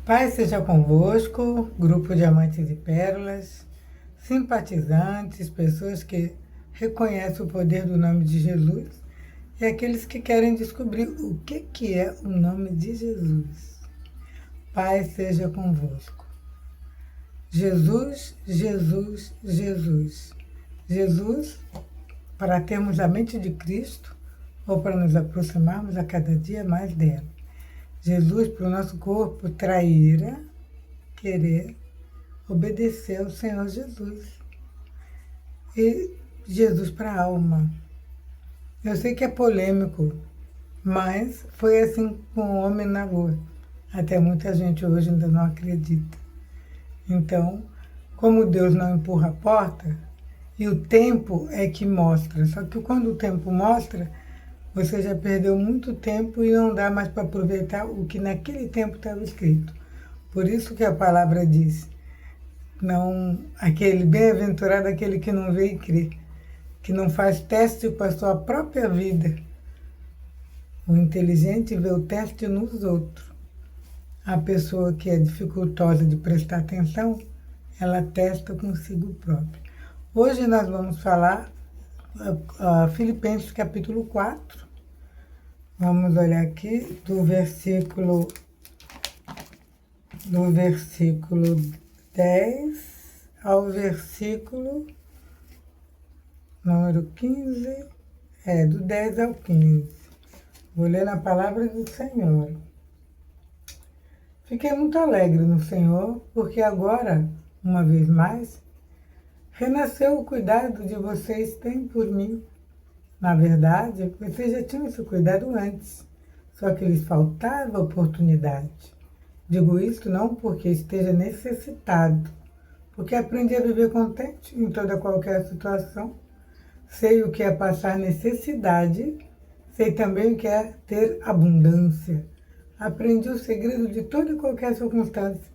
Pai seja convosco, grupo de amantes de pérolas, simpatizantes, pessoas que reconhecem o poder do nome de Jesus e aqueles que querem descobrir o que é o nome de Jesus. Pai seja convosco. Jesus, Jesus, Jesus. Jesus, para termos a mente de Cristo ou para nos aproximarmos a cada dia mais dela. Jesus, para o nosso corpo traíra, querer obedecer ao Senhor Jesus. E Jesus para a alma. Eu sei que é polêmico, mas foi assim com o homem na rua. Até muita gente hoje ainda não acredita. Então, como Deus não empurra a porta, e o tempo é que mostra. Só que quando o tempo mostra, você já perdeu muito tempo e não dá mais para aproveitar o que naquele tempo estava escrito. Por isso que a palavra diz, não, aquele bem-aventurado aquele que não vê e crê, que não faz teste para a sua própria vida. O inteligente vê o teste nos outros. A pessoa que é dificultosa de prestar atenção, ela testa consigo própria. Hoje nós vamos falar Filipenses capítulo 4. Vamos olhar aqui do versículo 10 ao versículo número 15, do 10 ao 15. Vou ler na palavra do Senhor. Fiquei muito alegre no Senhor, porque agora, uma vez mais, renasceu o cuidado de vocês têm por mim. Na verdade, vocês já tinham esse cuidado antes, só que lhes faltava oportunidade. Digo isso não porque esteja necessitado, porque aprendi a viver contente em toda qualquer situação. Sei o que é passar necessidade, sei também o que é ter abundância. Aprendi o segredo de toda e qualquer circunstância,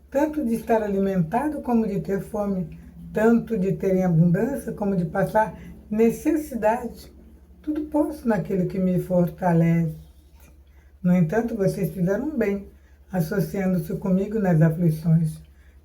tanto de estar alimentado como de ter fome, tanto de ter em abundância como de passar necessidade. Tudo posso naquele que me fortalece. No entanto, vocês fizeram bem, associando-se comigo nas aflições.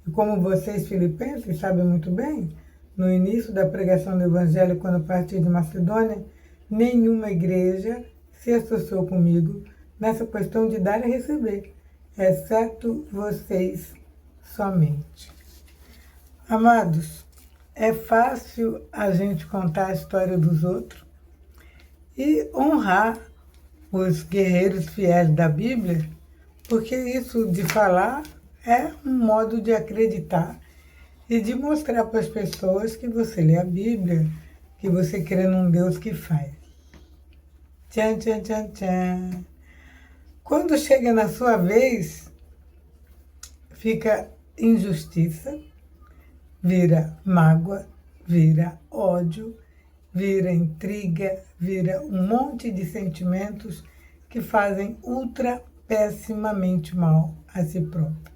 E como vocês, filipenses, sabem muito bem, no início da pregação do Evangelho, quando parti de Macedônia, nenhuma igreja se associou comigo nessa questão de dar e receber, exceto vocês somente. Amados, é fácil a gente contar a história dos outros e honrar os guerreiros fiéis da Bíblia, porque isso de falar é um modo de acreditar e de mostrar para as pessoas que você lê a Bíblia, que você crê num Deus que faz. Tchan, tchan, tchan, tchan. Quando chega na sua vez, fica injustiça, vira mágoa, vira ódio, vira intriga, vira um monte de sentimentos que fazem ultra pessimamente mal a si próprio.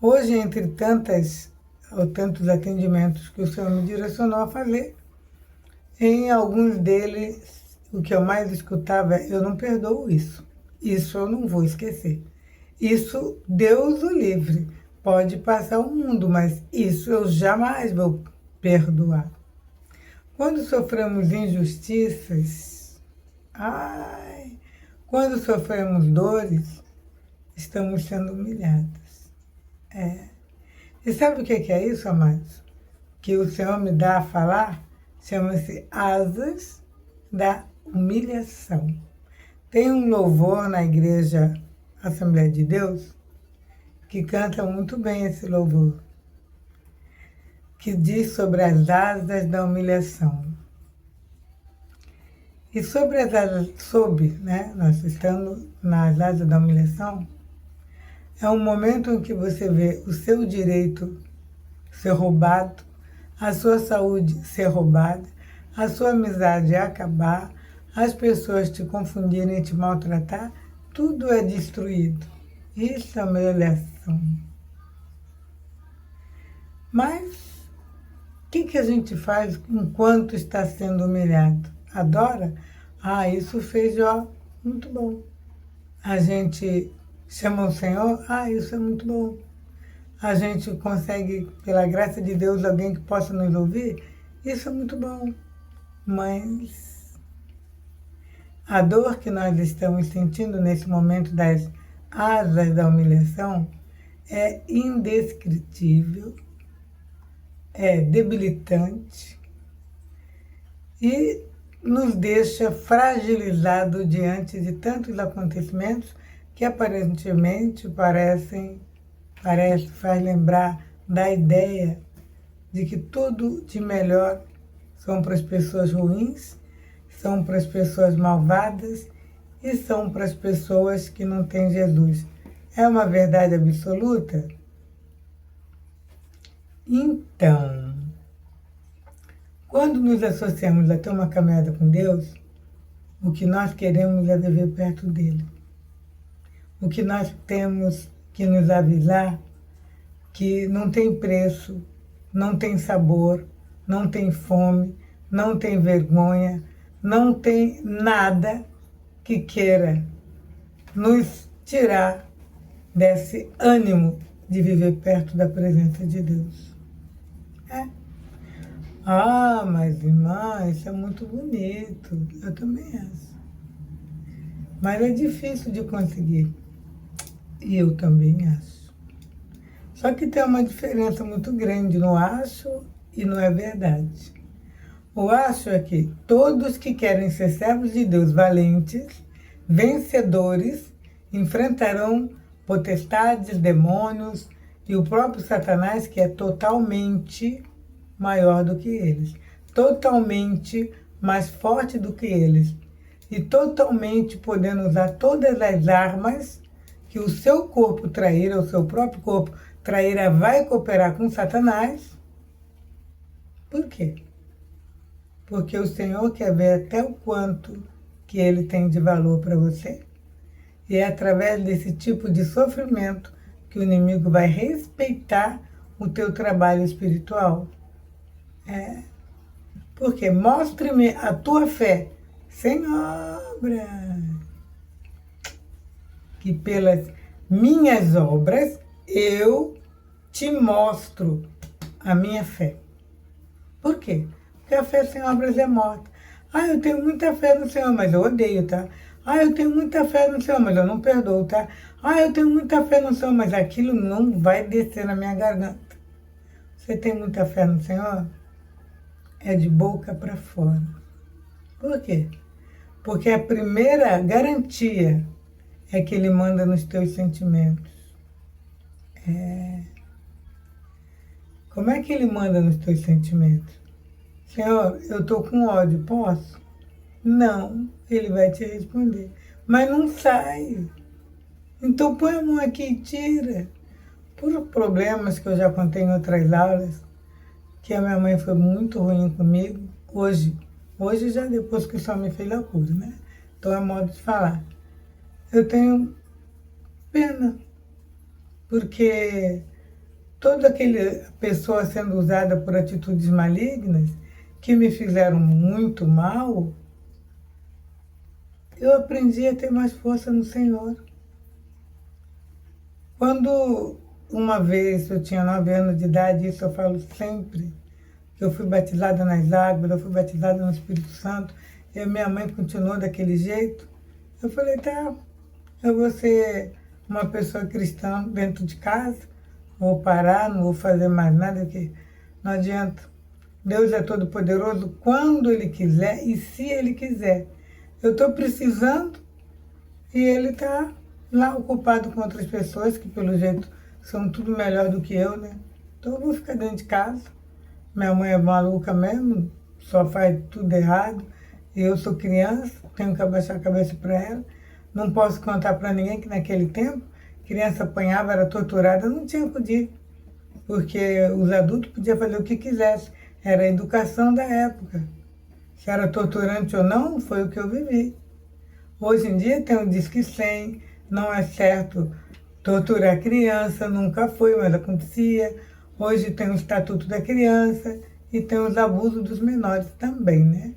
Hoje, entre tantos atendimentos que o Senhor me direcionou a fazer, em alguns deles, o que eu mais escutava é: eu não perdoo isso. Isso eu não vou esquecer. Isso, Deus o livre. Pode passar o mundo, mas isso eu jamais vou perdoar. Quando sofremos injustiças, quando sofremos dores, estamos sendo humilhados. E sabe o que é isso, amados? Que o Senhor me dá a falar? Chama-se asas da humilhação. Tem um louvor na Igreja Assembleia de Deus que canta muito bem esse louvor, que diz sobre as asas da humilhação. E sobre as asas, nós estamos nas asas da humilhação, é um momento em que você vê o seu direito ser roubado, a sua saúde ser roubada, a sua amizade acabar, as pessoas te confundirem e te maltratar, tudo é destruído. Isso é humilhação. Mas o que a gente faz enquanto está sendo humilhado? Adora? Isso fez, muito bom. A gente chama o Senhor, isso é muito bom. A gente consegue, pela graça de Deus, alguém que possa nos ouvir, isso é muito bom. Mas a dor que nós estamos sentindo nesse momento das asas da humilhação é indescritível, é debilitante e nos deixa fragilizado diante de tantos acontecimentos que aparentemente faz lembrar da ideia de que tudo de melhor são para as pessoas ruins, são para as pessoas malvadas e são para as pessoas que não têm Jesus. É uma verdade absoluta? Então, quando nos associamos a ter uma caminhada com Deus, o que nós queremos é viver perto dele. O que nós temos que nos avisar que não tem preço, não tem sabor, não tem fome, não tem vergonha, não tem nada que queira nos tirar desse ânimo de viver perto da presença de Deus. Mas irmã, isso é muito bonito. Eu também acho. Mas é difícil de conseguir. E eu também acho. Só que tem uma diferença muito grande no acho e não é verdade. O acho é que todos que querem ser servos de Deus valentes, vencedores, enfrentarão potestades, demônios e o próprio Satanás, que é totalmente maior do que eles, totalmente mais forte do que eles e totalmente podendo usar todas as armas que o seu corpo traíra, o seu próprio corpo traíra, vai cooperar com Satanás. Por quê? Porque o Senhor quer ver até o quanto que ele tem de valor para você. E é através desse tipo de sofrimento que o inimigo vai respeitar o teu trabalho espiritual. Porque mostre-me a tua fé sem obras, que pelas minhas obras eu te mostro a minha fé. Por quê? Porque a fé sem obras é morta. Eu tenho muita fé no Senhor, mas eu odeio, tá? Eu tenho muita fé no Senhor, mas eu não perdoo, tá? Eu tenho muita fé no Senhor, mas aquilo não vai descer na minha garganta. Você tem muita fé no Senhor? É de boca para fora. Por quê? Porque a primeira garantia é que ele manda nos teus sentimentos. Como é que ele manda nos teus sentimentos? Senhor, eu estou com ódio, posso? Não, ele vai te responder. Mas não sai. Então põe a mão aqui e tira. Por problemas que eu já contei em outras aulas, que a minha mãe foi muito ruim comigo, hoje já depois que o Senhor me fez a cura, né? Então é modo de falar. Eu tenho pena, porque toda aquela pessoa sendo usada por atitudes malignas, que me fizeram muito mal, eu aprendi a ter mais força no Senhor. Quando uma vez eu tinha 9 anos de idade, isso eu falo sempre, que eu fui batizada nas águas, eu fui batizada no Espírito Santo, e minha mãe continuou daquele jeito, eu falei, tá, eu vou ser uma pessoa cristã dentro de casa, vou parar, não vou fazer mais nada, que não adianta. Deus é todo poderoso quando Ele quiser e se Ele quiser. Eu estou precisando e Ele está lá ocupado com outras pessoas que pelo jeito são tudo melhor do que eu, né? Então eu vou ficar dentro de casa. Minha mãe é maluca mesmo, só faz tudo errado. E eu sou criança, tenho que abaixar a cabeça para ela. Não posso contar para ninguém que naquele tempo criança apanhava, era torturada, não tinha podido. Porque os adultos podiam fazer o que quisessem. Era a educação da época. Se era torturante ou não, foi o que eu vivi. Hoje em dia tem o Disque 100, não é certo torturar criança, nunca foi, mas acontecia. Hoje tem o Estatuto da Criança e tem os abusos dos menores também, né?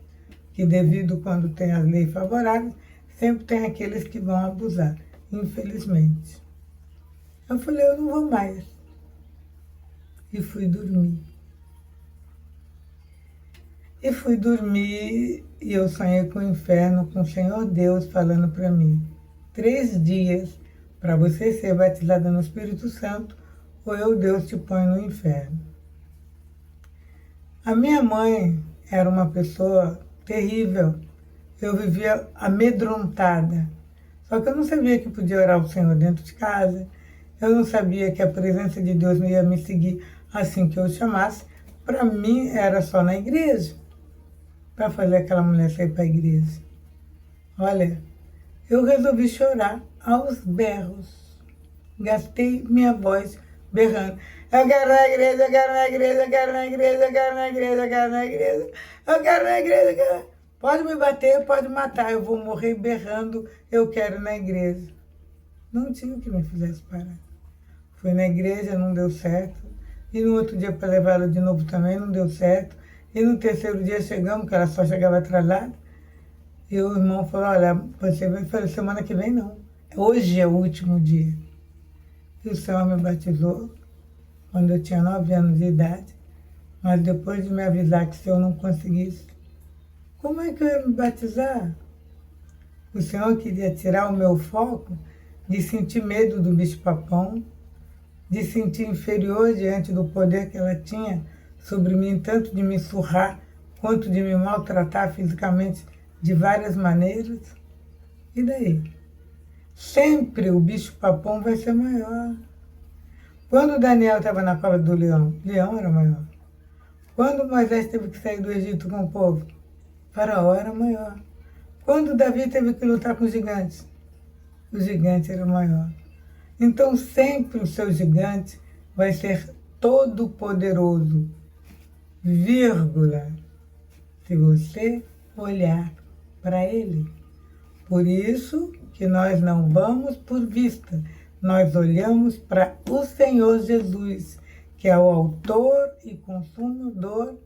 Que devido quando tem as leis favoráveis, sempre tem aqueles que vão abusar, infelizmente. Eu falei, eu não vou mais. E fui dormir. E fui dormir e eu sonhei com o inferno, com o Senhor Deus falando para mim, 3 dias para você ser batizada no Espírito Santo, ou eu, Deus, te põe no inferno. A minha mãe era uma pessoa terrível. Eu vivia amedrontada. Só que eu não sabia que podia orar ao Senhor dentro de casa. Eu não sabia que a presença de Deus não ia me seguir assim que eu chamasse. Para mim, era só na igreja, para fazer aquela mulher sair para a igreja. Olha, eu resolvi chorar aos berros. Gastei minha voz berrando. Eu quero na igreja, eu quero na igreja, eu quero na igreja, eu quero na igreja, eu quero na igreja, eu quero na igreja, eu quero... Pode me bater, pode matar, eu vou morrer berrando, eu quero na igreja. Não tinha o que me fizesse parar. Fui na igreja, não deu certo. E no outro dia para levar ela de novo também, não deu certo. E no terceiro dia chegamos, que ela só chegava atrasada. E o irmão falou, olha, você vai fazer semana que vem não. Hoje é o último dia. E o Senhor me batizou quando eu tinha 9 anos de idade. Mas depois de me avisar que se eu não conseguisse, como é que eu ia me batizar? O Senhor queria tirar o meu foco de sentir medo do bicho-papão, de sentir inferior diante do poder que ela tinha sobre mim, tanto de me surrar quanto de me maltratar fisicamente de várias maneiras. E daí? Sempre o bicho-papão vai ser maior. Quando Daniel estava na cova do leão, leão era maior. Quando Moisés teve que sair do Egito com o povo, Faraó era maior. Quando Davi teve que lutar com os gigantes, o gigante era maior. Então sempre o seu gigante vai ser todo poderoso, vírgula, se você olhar para ele. Por isso que nós não vamos por vista, nós olhamos para o Senhor Jesus, que é o autor e consumador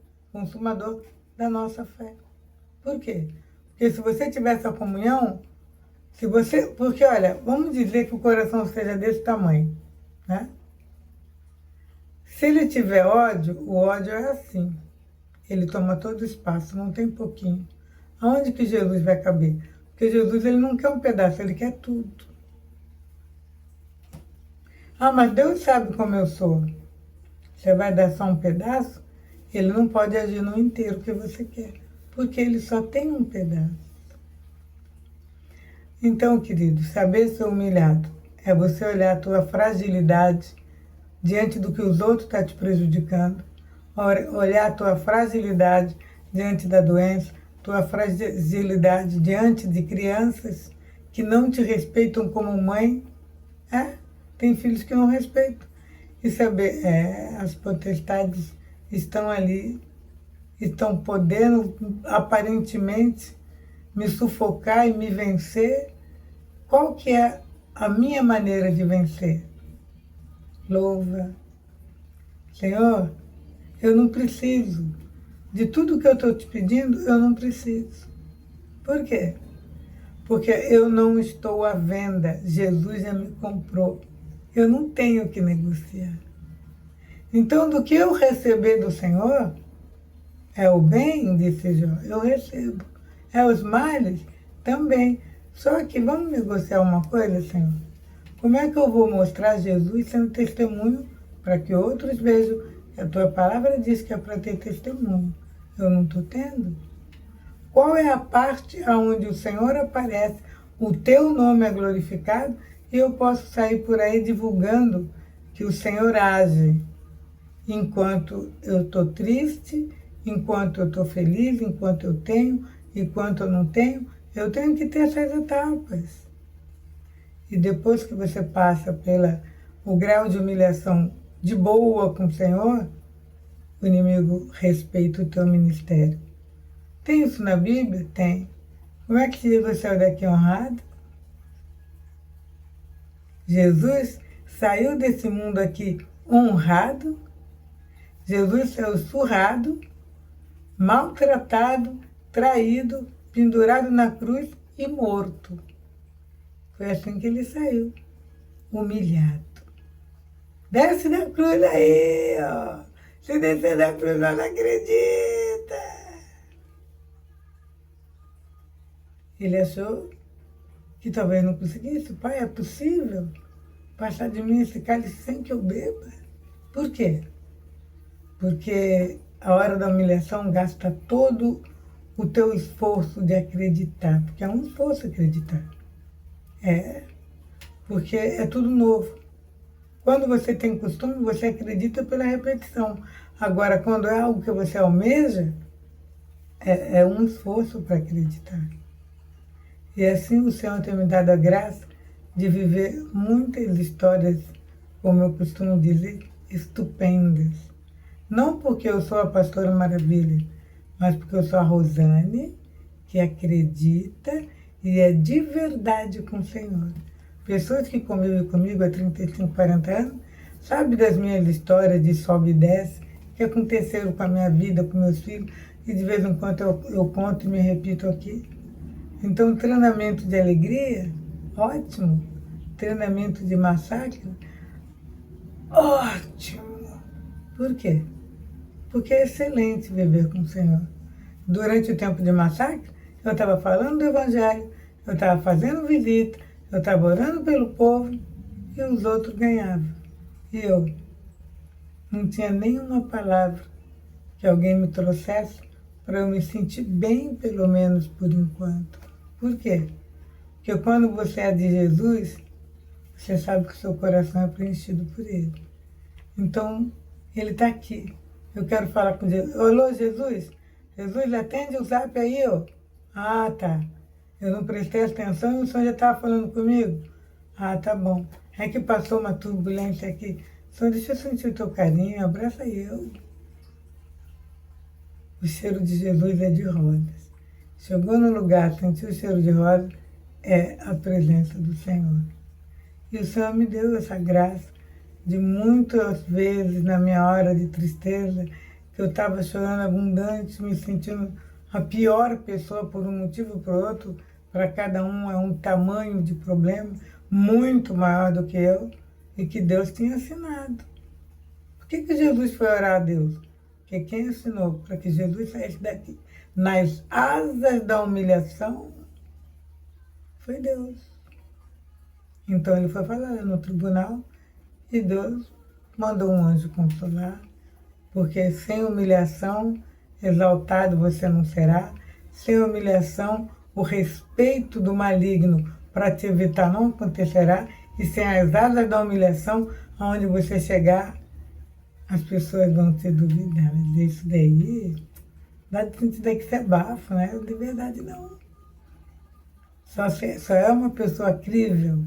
da nossa fé. Por quê? Porque se você tiver essa comunhão, porque olha, vamos dizer que o coração seja desse tamanho, né? Se ele tiver ódio, o ódio é assim. Ele toma todo o espaço, não tem pouquinho. Aonde que Jesus vai caber? Porque Jesus ele não quer um pedaço, ele quer tudo. Ah, mas Deus sabe como eu sou. Você vai dar só um pedaço? Ele não pode agir no inteiro que você quer, porque ele só tem um pedaço. Então, querido, saber ser humilhado é você olhar a tua fragilidade diante do que os outros estão te prejudicando, olhar a tua fragilidade diante da doença, tua fragilidade diante de crianças que não te respeitam como mãe. Tem filhos que não respeitam. E saber, as potestades estão ali, estão podendo aparentemente me sufocar e me vencer. Qual que é a minha maneira de vencer? Louva. Senhor, eu não preciso. De tudo que eu estou te pedindo, eu não preciso. Por quê? Porque eu não estou à venda. Jesus já me comprou. Eu não tenho que negociar. Então, do que eu receber do Senhor, é o bem, disse Jó, eu recebo. É os males, também. Só que vamos negociar uma coisa, Senhor. Como é que eu vou mostrar Jesus sendo testemunho para que outros vejam? A tua palavra diz que é para ter testemunho. Eu não estou tendo. Qual é a parte onde o Senhor aparece, o teu nome é glorificado e eu posso sair por aí divulgando que o Senhor age enquanto eu estou triste, enquanto eu estou feliz, enquanto eu tenho, enquanto eu não tenho? Eu tenho que ter essas etapas. E depois que você passa o grau de humilhação de boa com o Senhor, o inimigo respeita o teu ministério. Tem isso na Bíblia? Tem. Como é que Jesus saiu daqui honrado? Jesus saiu desse mundo aqui honrado. Jesus saiu surrado, maltratado, traído, pendurado na cruz e morto. Foi assim que ele saiu, humilhado. Desce da cruz aí, ó. Se descer da cruz, ela não acredita. Ele achou que talvez não conseguisse. Pai, é possível passar de mim esse cálice sem que eu beba? Por quê? Porque a hora da humilhação gasta todo o teu esforço de acreditar. Porque é um esforço acreditar. Porque é tudo novo. Quando você tem costume, você acredita pela repetição. Agora, quando é algo que você almeja, é um esforço para acreditar. E assim o Senhor tem me dado a graça de viver muitas histórias, como eu costumo dizer, estupendas. Não porque eu sou a pastora Maravilha, mas porque eu sou a Rosane, que acredita e é de verdade com o Senhor. Pessoas que convivem comigo há 35, 40 anos, sabem das minhas histórias de sobe e desce, que aconteceram com a minha vida, com meus filhos, e de vez em quando eu conto e me repito aqui. Então, treinamento de alegria, ótimo. Treinamento de massacre, ótimo. Por quê? Porque é excelente viver com o Senhor. Durante o tempo de massacre, eu estava falando do Evangelho, eu estava fazendo visita, eu estava orando pelo povo e os outros ganhavam. E eu não tinha nenhuma palavra que alguém me trouxesse para eu me sentir bem, pelo menos por enquanto. Por quê? Porque quando você é de Jesus, você sabe que o seu coração é preenchido por Ele. Então, Ele está aqui. Eu quero falar com Jesus. Alô, Jesus? Jesus, atende o zap aí, ó. Ah, tá. Eu não prestei atenção e o senhor já estava falando comigo? Ah, tá bom. É que passou uma turbulência aqui. Senhor, deixa eu sentir o teu carinho, abraça eu. O cheiro de Jesus é de rosas. Chegou no lugar, sentiu o cheiro de rosas, é a presença do Senhor. E o Senhor me deu essa graça de muitas vezes na minha hora de tristeza, que eu estava chorando abundante, me sentindo a pior pessoa por um motivo ou por outro, para cada um é um tamanho de problema muito maior do que eu, e que Deus tinha ensinado. Por que Jesus foi orar a Deus? Porque quem ensinou para que Jesus saísse daqui nas asas da humilhação foi Deus. Então ele foi falar no tribunal e Deus mandou um anjo consolar, porque sem humilhação, exaltado você não será, sem humilhação, o respeito do maligno para te evitar não acontecerá, e sem as asas da humilhação, aonde você chegar, as pessoas vão te duvidar. Mas isso daí, isso daí que você é bafo, né? De verdade não. Só é uma pessoa crível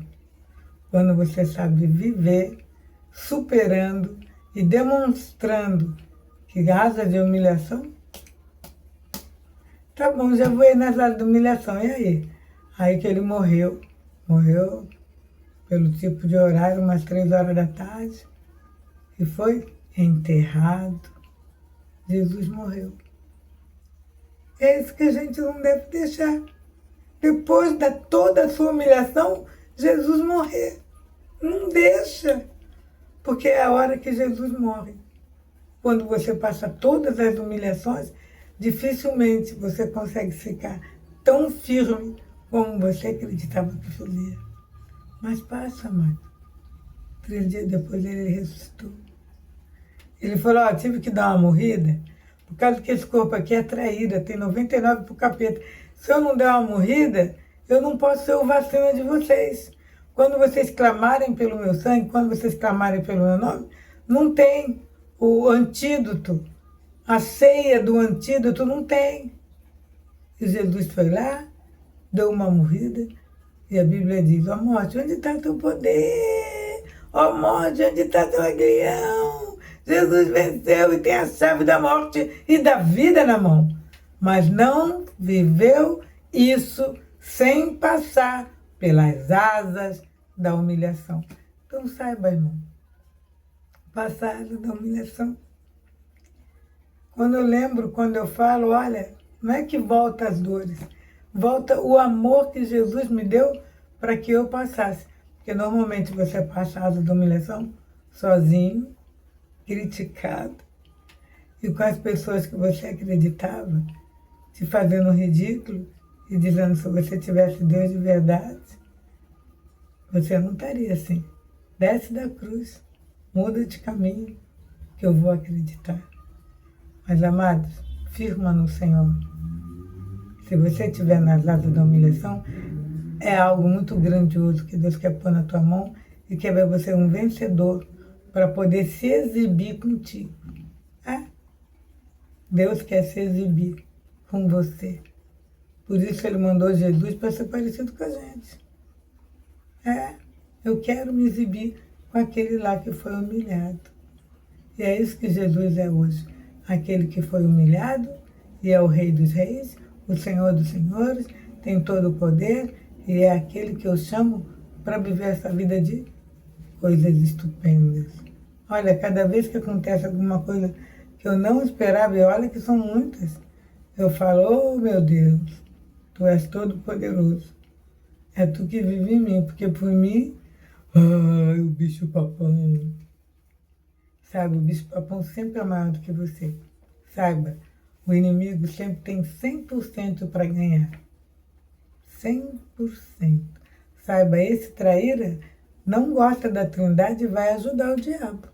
quando você sabe viver superando e demonstrando que asa de humilhação. Tá bom, já vou ir nas asas de humilhação. E aí? Aí que ele morreu pelo tipo de horário, umas 3 horas da tarde, e foi enterrado. Jesus morreu. É isso que a gente não deve deixar. Depois de toda a sua humilhação, Jesus morrer. Não deixa. Porque é a hora que Jesus morre. Quando você passa todas as humilhações, dificilmente você consegue ficar tão firme como você acreditava que podia. Mas passa, mãe. 3 dias depois ele ressuscitou. Ele falou, ó, tive que dar uma morrida, por causa que esse corpo aqui é traíra, tem 99 pro capeta. Se eu não der uma morrida, eu não posso ser o vacina de vocês. Quando vocês clamarem pelo meu sangue, quando vocês clamarem pelo meu nome, não tem o antídoto. A ceia do antídoto não tem. E Jesus foi lá, deu uma morrida, e a Bíblia diz, ó morte, onde está teu poder? Ó morte, onde está teu aguilhão? Jesus venceu e tem a chave da morte e da vida na mão. Mas não viveu isso sem passar pelas asas da humilhação. Então saiba, irmão, passar a asa da humilhação. Quando eu lembro, quando eu falo, olha, não é que volta as dores, volta o amor que Jesus me deu para que eu passasse. Porque normalmente você passa a asa da humilhação sozinho, criticado, e com as pessoas que você acreditava, te fazendo ridículo e dizendo que se você tivesse Deus de verdade, você não estaria assim. Desce da cruz, muda de caminho, que eu vou acreditar. Mas, amados, firma no Senhor. Se você estiver nas asas da humilhação, é algo muito grandioso que Deus quer pôr na tua mão e quer ver você um vencedor para poder se exibir contigo. É? Deus quer se exibir com você. Por isso Ele mandou Jesus para ser parecido com a gente. Eu quero me exibir com aquele lá que foi humilhado. E é isso que Jesus é hoje. Aquele que foi humilhado e é o Rei dos Reis, o Senhor dos Senhores, tem todo o poder e é aquele que eu chamo para viver essa vida de coisas estupendas. Olha, cada vez que acontece alguma coisa que eu não esperava, e olha que são muitas, eu falo, oh meu Deus, Tu és todo poderoso. É Tu que vive em mim, porque por mim, ai, o bicho papão. Sabe, o bicho papão sempre é maior do que você. Saiba, o inimigo sempre tem 100% para ganhar. 100%. Saiba, esse traíra não gosta da Trindade e vai ajudar o diabo,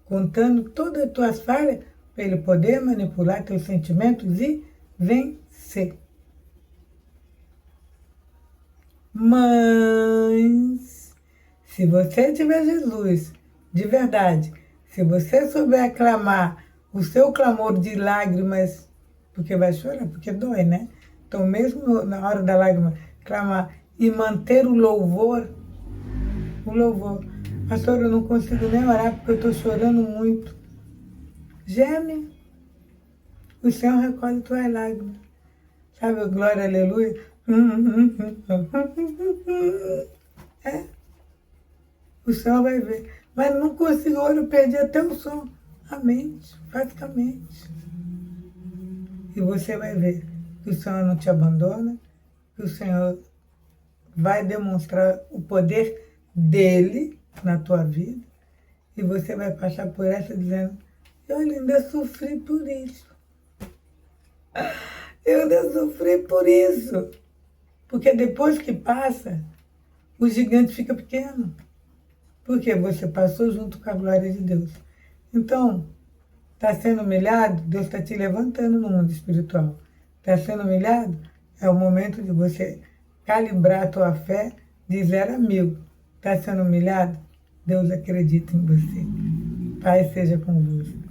contando todas as tuas falhas para ele poder manipular teus sentimentos e vencer. Mas, se você tiver Jesus de verdade, se você souber aclamar o seu clamor de lágrimas, porque vai chorar, porque dói, né? Então, mesmo na hora da lágrima, clamar e manter o louvor. Pastor, eu não consigo nem orar porque eu estou chorando muito. Geme. O Senhor recolhe tuas lágrimas. Sabe, glória, aleluia. É. O Senhor vai ver. Mas não consigo orar, eu perdi até o som. A mente, praticamente. E você vai ver que o Senhor não te abandona, que o Senhor vai demonstrar o poder dele na tua vida, e você vai passar por essa dizendo, eu ainda sofri por isso. Eu ainda sofri por isso. Porque depois que passa, o gigante fica pequeno. Porque você passou junto com a glória de Deus. Então, está sendo humilhado, Deus está te levantando no mundo espiritual. Está sendo humilhado, é o momento de você calibrar a tua fé de 0 a 1000. Está sendo humilhado, Deus acredita em você. Pai seja convosco.